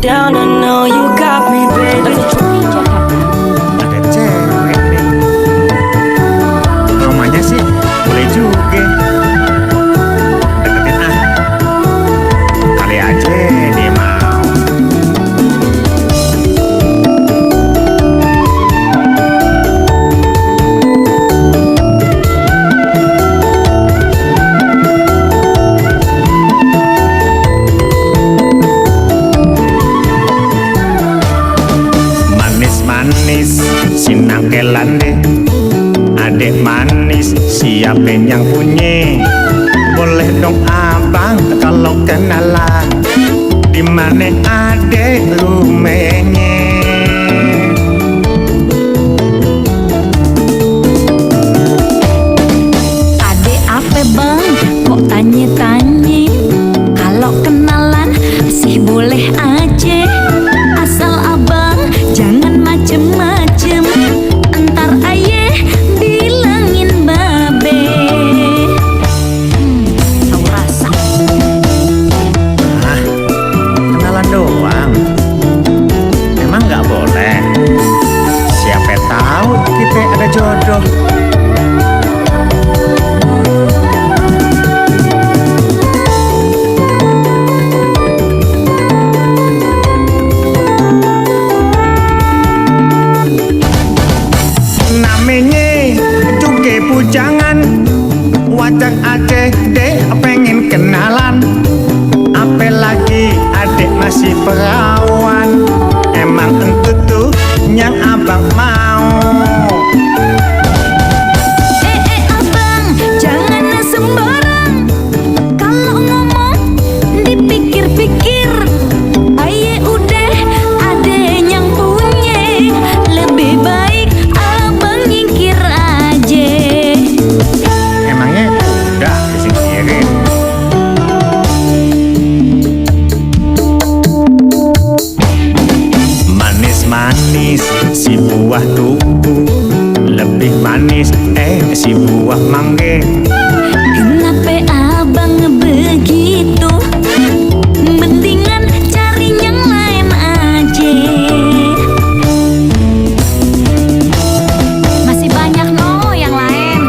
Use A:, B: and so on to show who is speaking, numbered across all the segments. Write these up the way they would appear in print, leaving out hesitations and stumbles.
A: down, I know you got me, baby.
B: Ada cewek nih. Rumahnya sih boleh juga. Deketin ah. Kali aja dia mau. Manis sinangkelan deh, adek manis siapa yang punya? Boleh dong abang kalau kenalan, dimana adek rumahnya?
C: Adek apa bang? Kok tanya-tanya? Kalau kenalan sih boleh aja, asal abang jangan macem-macem. Entar ayah bilangin babe. Tahu rasa.
B: Ah, kenalan doang. Emang nggak boleh? Siapa tahu kita ada jodoh. Namanya juga bujangan, wajar adek deh pengen kenalan. Apalagi adek masih perawan, emang entu tuh yang abang mau.
C: Abang jangan sembarang. Kalau ngomong dipikir-pikir. Aye udah ada yang punya, lebih baik abang nyingkir aja.
B: Emangnya udah disingkirin? Manis-manis si buah tubuh, lebih manis si buah mangga.
C: Kenapa abang begitu? Mendingan cari yang lain aja. Masih banyak no yang lain,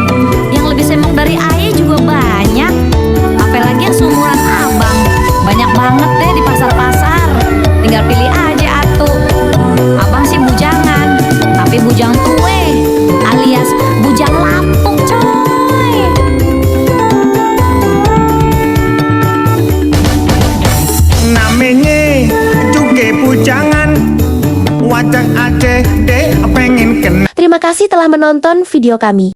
C: yang lebih semok dari ayah juga banyak. Apalagi yang seumuran abang, banyak banget deh di pasar-pasar. Tinggal pilih aja atuh. Abang sih bujangan, tapi bujang tue alias bujang lapuk coy.
B: Namanya juga bujangan, wajar adek deh pengen kenal.
D: Terima kasih telah menonton video kami.